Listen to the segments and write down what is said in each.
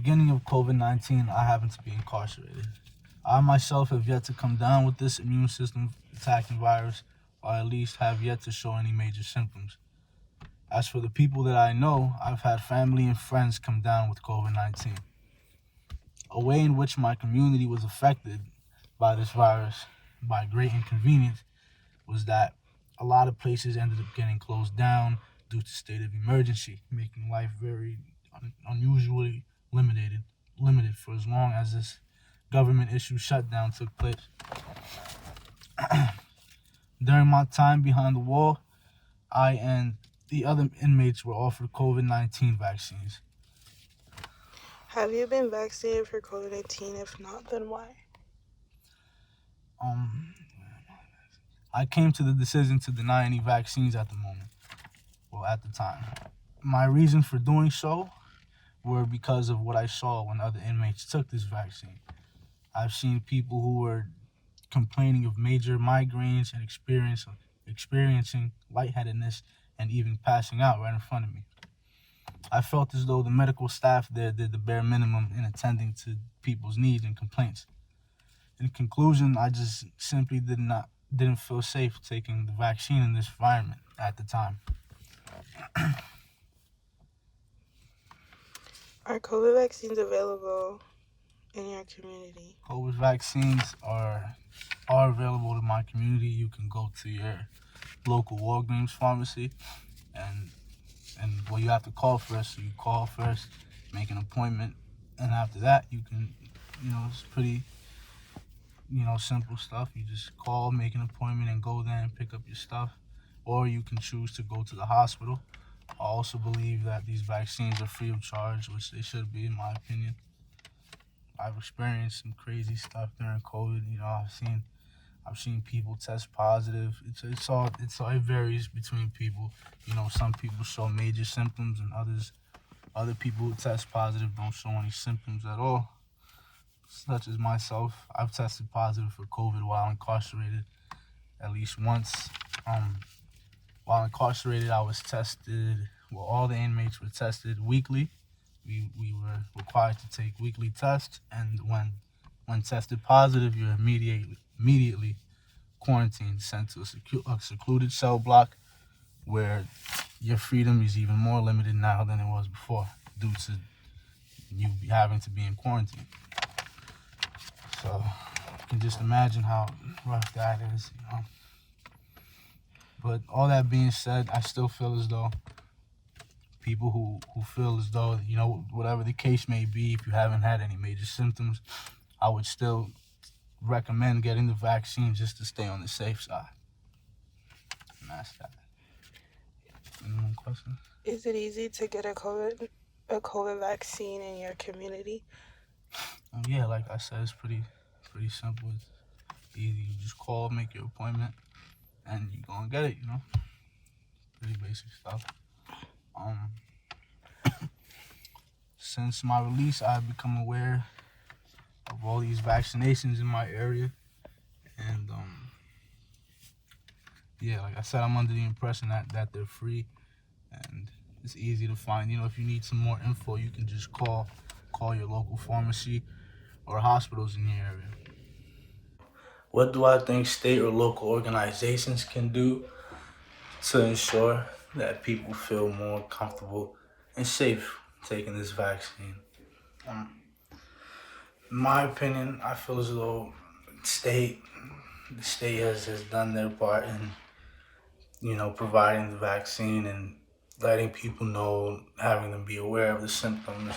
beginning of COVID-19, I happen to be incarcerated. I myself have yet to come down with this immune system attacking virus, or at least have yet to show any major symptoms. As for the people that I know, I've had family and friends come down with COVID-19. A way in which my community was affected by this virus by great inconvenience was that a lot of places ended up getting closed down due to state of emergency, making life very unusually limited for as long as this government issue shutdown took place. During my time behind the wall, I and the other inmates were offered COVID-19 vaccines. Have you been vaccinated for COVID-19? If not, then why? I came to the decision to deny any vaccines at the time. My reason for doing so were because of what I saw when other inmates took this vaccine. I've seen people who were complaining of major migraines and experiencing lightheadedness and even passing out right in front of me. I felt as though the medical staff there did the bare minimum in attending to people's needs and complaints. In conclusion, I just simply didn't feel safe taking the vaccine in this environment at the time. Are COVID vaccines available in your community? COVID vaccines are available to my community. You can go to your local Walgreens pharmacy, and well, you have to call first. So you call first, make an appointment, and after that, you can, it's pretty, simple stuff. You just call, make an appointment, and go there and pick up your stuff. Or you can choose to go to the hospital. I also believe that these vaccines are free of charge, which they should be, in my opinion. I've experienced some crazy stuff during COVID. I've seen people test positive. It varies between people. Some people show major symptoms, and other people who test positive don't show any symptoms at all. Such as myself, I've tested positive for COVID while incarcerated at least once. While incarcerated, I was tested. Well, all the inmates were tested weekly. We were required to take weekly tests, and when tested positive, you're immediately quarantined, sent to a secluded cell block where your freedom is even more limited now than it was before due to you having to be in quarantine. So you can just imagine how rough that is, But all that being said, I still feel as though people who feel as though, whatever the case may be, if you haven't had any major symptoms, I would still recommend getting the vaccine just to stay on the safe side. And that's that. Any more questions? Is it easy to get a COVID vaccine in your community? Yeah, like I said, it's pretty simple. It's easy. You just call, make your appointment, and you go and get it. Pretty basic stuff. Since my release, I've become aware of all these vaccinations in my area, and like I said, I'm under the impression that they're free and it's easy to find. If you need some more info, you can just call your local pharmacy or hospitals in your area. What do I think state or local organizations can do to ensure that people feel more comfortable and safe taking this vaccine? In my opinion, I feel as though the state has done their part in, providing the vaccine and letting people know, having them be aware of the symptoms,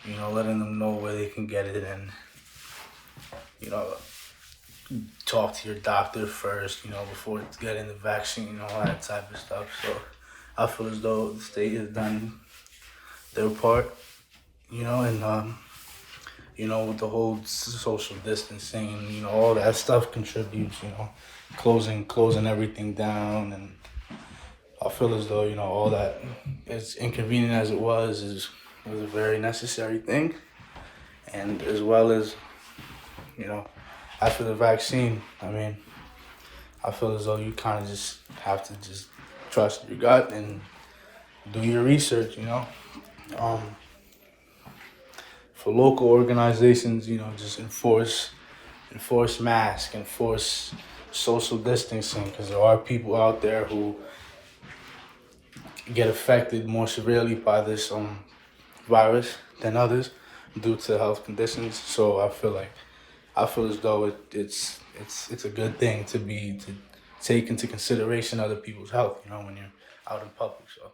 letting them know where they can get it, and, talk to your doctor first, before getting the vaccine, all that type of stuff. So I feel as though the state has done their part, and, with the whole social distancing, all that stuff contributes, closing everything down. And I feel as though, all that, as inconvenient as it was a very necessary thing. And as well as, after the vaccine, I feel as though you kind of just have to just trust your gut and do your research, for local organizations, just enforce mask, enforce social distancing, because there are people out there who get affected more severely by this virus than others due to health conditions. So I feel as though it's a good thing to take into consideration other people's health, when you're out in public. So